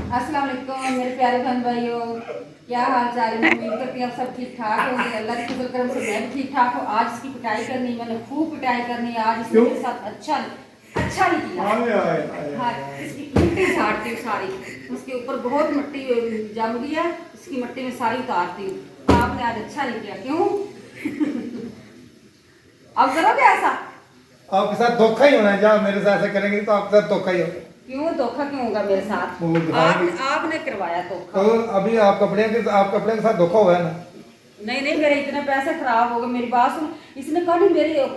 अस्सलाम वालेकुम मेरे प्यारे बहन भाइयों, क्या हाल चाल है। मैं उम्मीद करती हूँ आप सब ठीक ठाक होंगे। अल्लाह की फजल करम से मैं भी ठीक ठाक हूँ। आज इसकी पिटाई करनी, मैंने खूब पिटाई करनी है आज इसके साथ। अच्छा अच्छा नहीं किया। हाँ, इसकी मिट्टी झाड़ती हूँ सारी, उसके ऊपर बहुत मिट्टी जम गई है, इसकी मिट्टी में सारी उतारती हूँ। आपने आज अच्छा नहीं किया, क्यों? अब करोगे ऐसा? आपके साथ धोखा ही होना है। जहाँ मेरे साथ ऐसा करेंगे तो आपके साथ धोखा ही होगा। क्यों धोखा क्यों होगा मेरे साथ? आपने करवाया धोखा। तो अभी आप कपड़े के साथ धोखा हुआ है ना। नहीं नहीं, मेरे इतने पैसे खराब हो गए। मेरी बात सुन, इसने कहा नहीं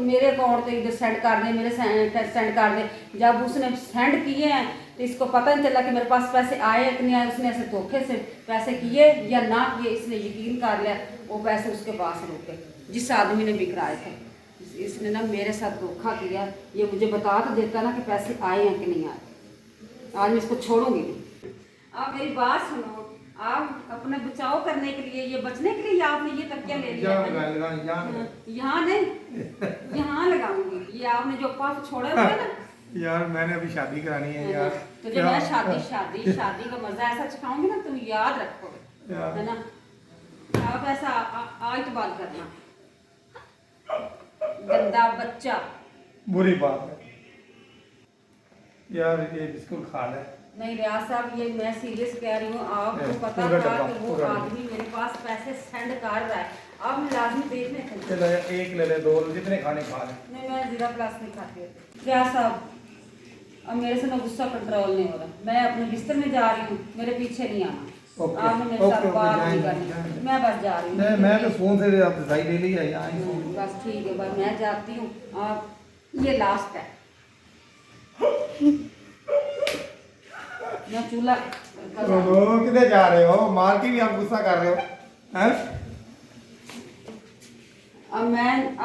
मेरे अकाउंट पे इधर सेंड कर दे, मेरे सेंड कर दे। जब उसने सेंड किए हैं तो इसको पता नहीं चला कि मेरे पास पैसे आए कि नहीं आए। उसने ऐसे धोखे से पैसे किए या ना किए, इसने यकीन कर लिया वो पैसे उसके पास रुके जिस आदमी ने भी कराए थे। इसने ना मेरे साथ धोखा किया। ये मुझे बता तो देता ना कि पैसे आए हैं कि नहीं आए। आज मैं इसको छोड़ूंगी नहीं। आप मेरी बात सुनो, आप अपने बचाव करने के लिए, ये बचने के लिए आपने ये तकिया ले लिया। यहाँ नहीं, यहाँ लगाऊंगी। ये आपने जो पफ छोड़े हुए ना यार, मैंने अभी शादी करानी है यार। तो जब मैं शादी का मजा ऐसा चखाऊंगी ना, तुम याद रखोगे, है ना। आप ऐसा आज तो बात करना, गंदा बच्चा। बुरी बात है यार, ये बिस्कुट खा ले। नहीं रियाज साहब, ये मैं सीरियस कह रही हूँ। आपको पता था कि वो आदमी मेरे पास पैसे सेंड कर रहा है, आप लाजमी देखने थे। चलो एक ले ले, दो जितने खाने खा ले। नहीं, मैं जीरा प्लस नहीं खाती। रियाज साहब, अब मेरे से ना गुस्सा कंट्रोल नहीं हो रहा। मैं अपने बिस्तर में जा रही हूँ, मेरे पीछे नहीं आना। आपने मेरे साथ बात नहीं करनी, मैं बस जा रही हूँ। मैं तो फोन से आप दवाई ले ली है यहाँ। बस ठीक है, बस मैं जाती हूँ। आप ये लास्ट है। मैं चूल्हा किधर जा रहे हो? मार के भी आप गुस्सा कर रहे हो हैं? अब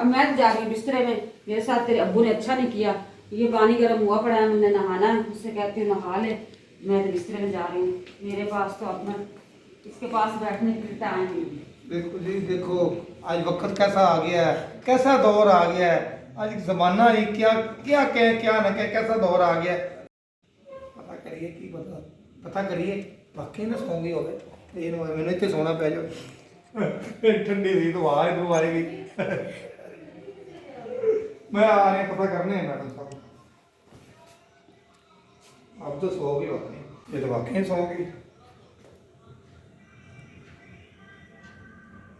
मैं जा रही हूँ बिस्तरे में। मेरे साथ तेरे अब्बू ने अच्छा नहीं किया। ये पानी गर्म हुआ पड़ा है, मैंने नहाना है। उससे कहती हूँ नहा ले। मैं तो बिस्तरे में जा रही हूँ। मेरे पास तो अपना इसके पास बैठने के लिए टाइम नहीं। देखो जी, देखो आज वक्त कैसा आ गया है, कैसा दौर आ गया है। आज जमाना ही क्या क्या कहे क्या न कहे, कैसा दौर आ गया है। पता करिए कि पता करिए वाकई में सोंगी हो गए। ये मैंने इतने सोना पै जाओ। ठंडी थी तो वहाँ इधर मारेगी। मैं आ रहे पता करने हैं मैडम साहब। अब तो सोगी वाकई, ये तो वाकई सोगी।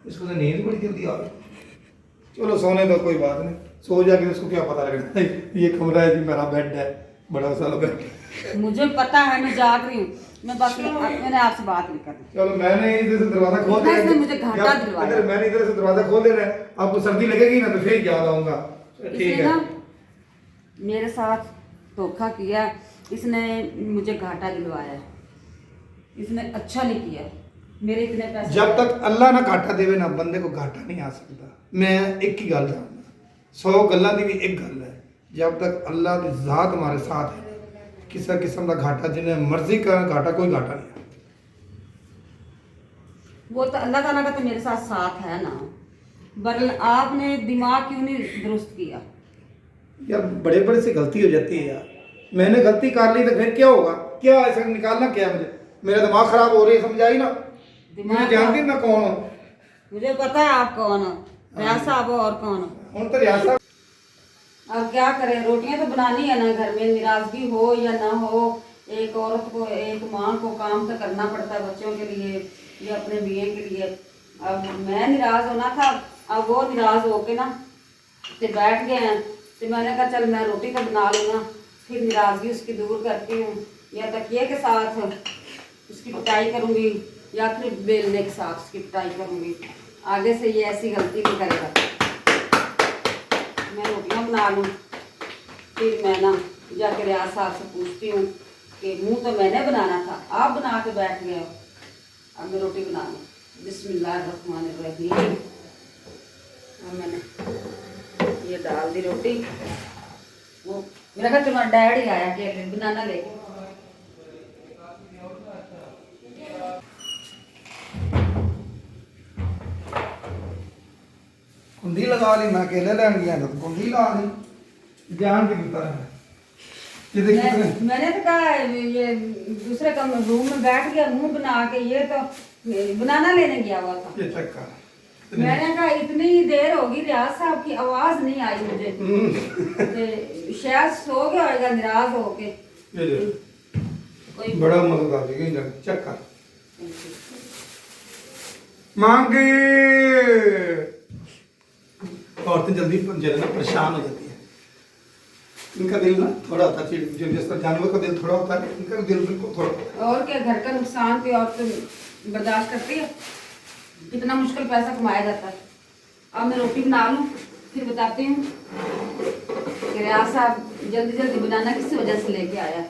इसको तो नींद बड़ी जल्दी आ गई। चलो सोने दो, कोई बात नहीं। सो जाके उसको क्या पता लगता है ये कमरा है जी, मेरा बेड है, बड़ा सारा बेड। मुझे पता है, मैं जाग रही हूँ। मैं बस मैंने आपसे बात नहीं करनी। चलो मैंने इधर से दरवाजा खोल दिया, इसने मुझे घाटा दिलवाया। मैंने इधर से दरवाजा खोल देना है। आपको सर्दी लगेगी ना तो फिर याद आऊंगा। ठीक है, मेरे साथ धोखा किया, इसने मुझे घाटा दिलवाया। इसने अच्छा नहीं किया। मेरे इतने पैसे, जब तक अल्लाह ना घाटा देवे ना बंदे को घाटा नहीं आ सकता। मैं एक ही गल जानना, 100 गल्लां दी भी एक गल है, जब तक अल्लाह की जात हमारे साथ है, किसी किस्म का घाटा जिन्हें मर्जी का घाटा, कोई घाटा नहीं है। वो तो अल्लाह ताला का तो मेरे साथ है ना। वरन आपने दिमाग क्यों नहीं दुरुस्त किया? यार बड़े बड़े से गलती हो जाती है यार। मैंने गलती कर ली तो फिर क्या होगा? क्या ऐसा निकालना क्या मुझे? मेरा दिमाग खराब हो रही है, समझ आई ना। मैं जानती मैं कौन हूँ। मुझे पता है आप कौन हो, रियाज साहब हो और कौन हो। हूँ तो रियाज साहब। अब क्या करें, रोटियां तो बनानी है ना घर में, नाराजगी हो या ना हो। एक औरत को, एक माँ को काम तो करना पड़ता है बच्चों के लिए या अपने बीए के लिए। अब मैं निराश होना था, अब वो निराश होके ना तो बैठ गए हैं। तो मैंने कहा चल मैं रोटी तो बना लूँगा, फिर नाराजगी उसकी दूर करती हूँ। या तकिए के साथ उसकी पिटाई करूँगी या फिर बेलने के साथ उसकी पिटाई करूँगी। आगे से ये ऐसी गलती नहीं करेगा। मैं रोटियां बना लूँ, फिर मैं ना जाकर रियाज साहब से पूछती हूँ कि मुँह तो मैंने बनाना था, आप बना के बैठ गए हो। अब मैं रोटी बना लूँ। बिस्मिल्लाहिर्रहमानिर्रहीम। अब मैंने ये डाल दी रोटी। वो मेरा कहा तुम्हारा डैडी आया कि बनाना लेके। कुंडी लगा ली, मैं अकेले लैन गया तो कुंडी ला ली। जान के पता है ये देखिए कितने मैंने तो कहा ये दूसरे कम रूम में बैठ गया मुंह बना के, ये तो बनाना लेने गया हुआ था। ये चक्का मैंने कहा इतनी देर होगी रियाज साहब की आवाज नहीं आई मुझे, ते शायद सो गया होगा निराश होके। ये देखो, कोई बड़ा मजेदार जगह चक्का मांगे। औरतें जल्दी परेशान हो जाती है, इनका दिल ना थोड़ा होता है, जिस तरह जानवर का दिल थोड़ा होता है, इनका दिल बिल्कुल थोड़ा होता है। और क्या, घर का नुकसान की औरत बर्दाश्त करती है? कितना मुश्किल पैसा कमाया जाता है। अब मैं रोटी बना लूं फिर बताती हूँ कि रियाज साहब जल्दी जल्दी बनाना किस वजह से लेके आया।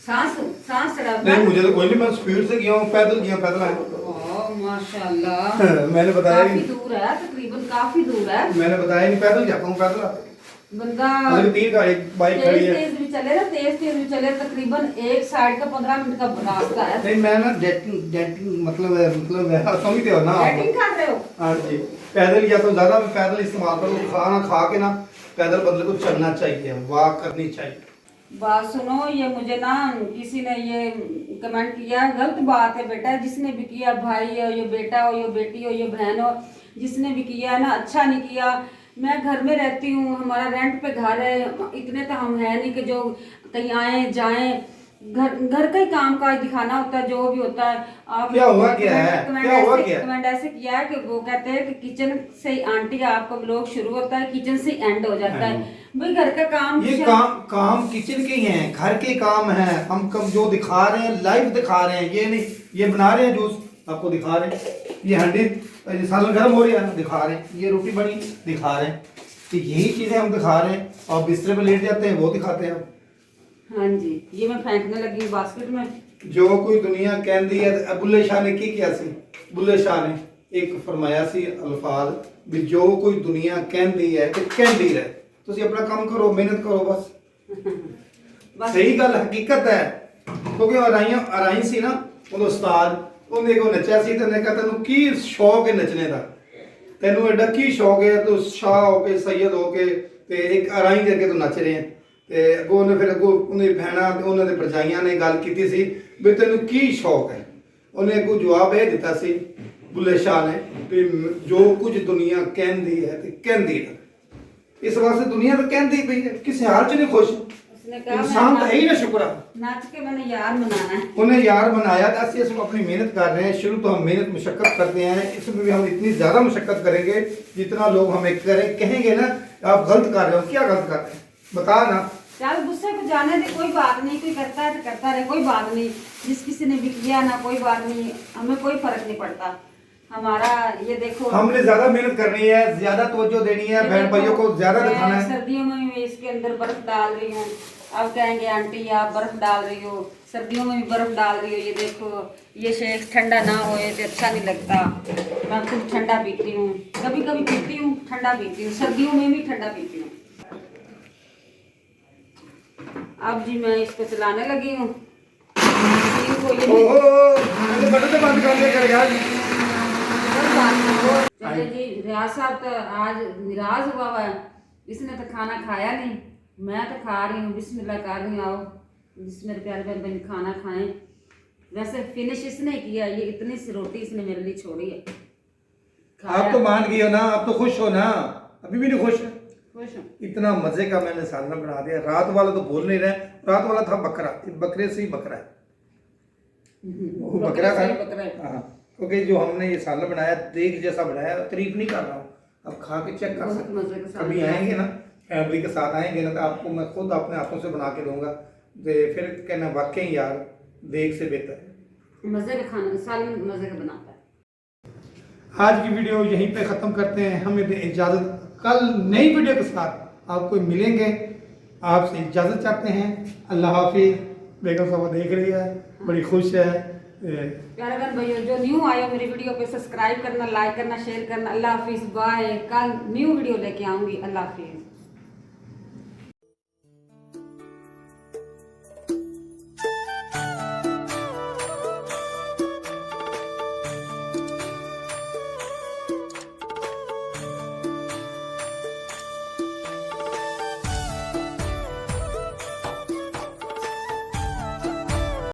सांस सांस चढ़ा नहीं मुझे तो कोई नहीं, मैं स्पीड से गया हूँ, पैदल गया, पैदल आया। ओह माशाल्लाह, मैंने बताया काफी नहीं, दूर है, तकरीबन काफी दूर है। मैंने बताया नहीं, पैदल जाता हूँ, पैदल आता हूँ। बंदा मतलब 3 गाड़ी बाइक खड़ी है। तेज भी चले ना, तेज भी चले, तकरीबन एक साइड का 15 मिनट का रास्ता है। नहीं मैं ना डेटिंग मतलब समझते हो ना आप? डेटिंग कर रहे हो? हाँ जी, पैदल या तो ज्यादा मैं पैदल इस्तेमाल करूँ, खाना खा के ना पैदल बंदे को चलना चाहिए, वॉक करनी चाहिए। बात सुनो, ये मुझे ना किसी ने ये कमेंट किया, गलत बात है बेटा, जिसने भी किया, भाई हो, ये बेटा हो, ये बेटी हो, ये बहन हो, जिसने भी किया है ना अच्छा नहीं किया। मैं घर में रहती हूँ, हमारा रेंट पे घर है, इतने तो हम है नहीं कि जो कहीं आए जाएं, घर का ही काम काज दिखाना होता है, जो भी होता है। आप क्या हुआ क्या है? क्या हुआ क्या है? कमेंट ऐसे किया है कि वो कहते हैं कि किचन से ही आंटी आपका व्लॉग शुरू होता है, किचन से ही एंड हो जाता है। भाई घर का काम, ये काम किचन के ही हैं, घर के काम हैं। हम कब जो दिखा रहे हैं लाइव दिखा रहे हैं, ये नहीं ये बना रहे हैं जूस आपको दिखा रहे हैं, ये हंडी सालन गर्म हो रही है दिखा रहे हैं, ये रोटी बनी दिखा रहे हैं, तो यही चीजें हम दिखा रहे हैं। और बिस्तर पे लेट जाते हैं वो दिखाते हैं हम। हाँ जी, ये मैं फेंकने लगी हूँ बास्केट में। जो कोई दुनिया कहती है, बुल्ले शाह ने की किया सी, बुल्ले शाह ने एक फरमाया सी अल्फाज भी, जो कोई दुनिया कहती है कि कहती रहे, तुसी अपना काम करो, मेहनत करो बस। बस सही गल हकीकत है, क्योंकि अराई सी ना वो उस्ताद ਉਹਨੇ ਕੋ ਨੱਚਿਆ ਸੀ ਤੇ ਨੇ ਕਹਾ ਤੈਨੂੰ ਕੀ ਸ਼ੌਕ ਹੈ ਨੱਚਣੇ ਦਾ, ਤੈਨੂੰ ਐਡਾ ਕੀ ਸ਼ੌਕ ਹੈ, ਤੂੰ ਸ਼ਾਹ ਹੋ ਕੇ ਸੈयद ਹੋ ਕੇ ਤੇ ਇੱਕ ਅਰਾਈ ਕਰਕੇ ਤੂੰ ਨੱਚ ਰਹੇ ਹੈ। ਤੇ ਅੱਗੋਂ ਉਹਨੇ ਫਿਰ ਅੱਗੋਂ ਉਹਨੇ ਭੈਣਾਂ ਤੇ ਉਹਨਾਂ ਦੇ ਭਰਜਾਈਆਂ ਨੇ ਗੱਲ ਕੀਤੀ ਸੀ ਵੀ ਤੈਨੂੰ ਕੀ ਸ਼ੌਕ ਹੈ। ਉਹਨੇ ਅੱਗੋਂ ਜਵਾਬ ਇਹ ਦਿੱਤਾ ਸੀ ਬੁੱਲੇ ਸ਼ਾਹ ਨੇ ਵੀ ਜੋ ਕੁਝ ਦੁਨੀਆ ਕਹਿੰਦੀ ਹੈ ਤੇ ਕਹਿੰਦੀ ਹੈ, ਇਸ ਵਾਸਤੇ ਦੁਨੀਆ ਤਾਂ ਕਹਿੰਦੀ ਪਈ ਹੈ, ਕਿਸੇ ਹਾਲ 'ਚ ਨਹੀਂ ਖੁਸ਼। उसने कहा इंसान तो है ही ना शुक्र, नाच के मैंने यार मनाना है। उन्हें यार बनाया था, असली हम अपनी मेहनत कर रहे हैं। शुरू तो हम मेहनत मुशक्कत करते हैं, इसमें भी हम इतनी ज़्यादा मुशक्कत करेंगे जितना लोग हमें कहेंगे ना आप गलत कर रहे हो। क्या गलत कर रहे हैं बता ना। चल गुस्से को जाने दे, कोई बात नहीं, कोई करता है तो करता रहे, कोई बात नहीं। जिस किसी ने भी किया ना कोई बात नहीं, हमें कोई फर्क नहीं पड़ता। हमारा ये देखो, हमने ज्यादा मेहनत करनी है, ज्यादा तवज्जो देनी है, बहन भाइयों को ज्यादा दिखाना है। सर्दियों में भी इसके अंदर बर्फ डाल रही हूँ, अब कहेंगे आंटी आप बर्फ डाल रही हो, सर्दियों में भी बर्फ डाल रही हो। ये देखो, ये शेक ठंडा ना हो तो अच्छा नहीं लगता। मैं खुद ठंडा पीती हूँ, कभी कभी पीती हूँ, ठंडा पीती हूँ, सर्दियों में भी ठंडा पीती हूँ। अब जी मैं इसको चलाने लगी हूँ। बंद कर दिया कर यार। चले जी, रियाज साहब तो आज निराश हुआ हुआ है, इसने तो खाना खाया नहीं, मैं तो खा रही हूँ, बिस्मिल्लाह कर रही हूँ। आओ जिस मेरे प्यारे बहन बहन खाना खाएं। वैसे फिनिश इसने किया, ये इतनी सी रोटी इसने मेरे लिए छोड़ी है। आप तो मान गई हो ना, आप तो खुश हो ना, अभी भी नहीं खुश है? खुश हूँ। इतना मजे का मैंने सालना बना दिया। रात वाला तो बोल नहीं रहे, रात वाला था बकरा, बकरे से ही बकरा है वो बकरा था। हाँ, क्योंकि जो हमने ये सालन बनाया देख जैसा बनाया, तारीफ नहीं कर रहा हूँ, अब खा के चेक कर सकते। कभी आएंगे ना फैमिली के साथ आएंगे ना तो आपको मैं खुद अपने हाथों से बना के दूंगा, तो फिर कहना वाकई यार देख से बेहतर है। मजे का खाना सालन मजे का बनाता है। आज की वीडियो यहीं पे ख़त्म करते हैं, हमें दें इजाज़त। कल नई वीडियो के साथ आपको मिलेंगे, आपसे इजाज़त चाहते हैं। अल्लाह हाफिज़। बेगम साहब देख रही है, बड़ी खुश है। प्यारे बहन भाइयों, जो न्यू आए हो मेरी वीडियो पे सब्सक्राइब करना, लाइक करना, शेयर करना। अल्लाह हाफिज़, बाय। कल न्यू वीडियो लेके आऊँगी। अल्लाह हाफिज़।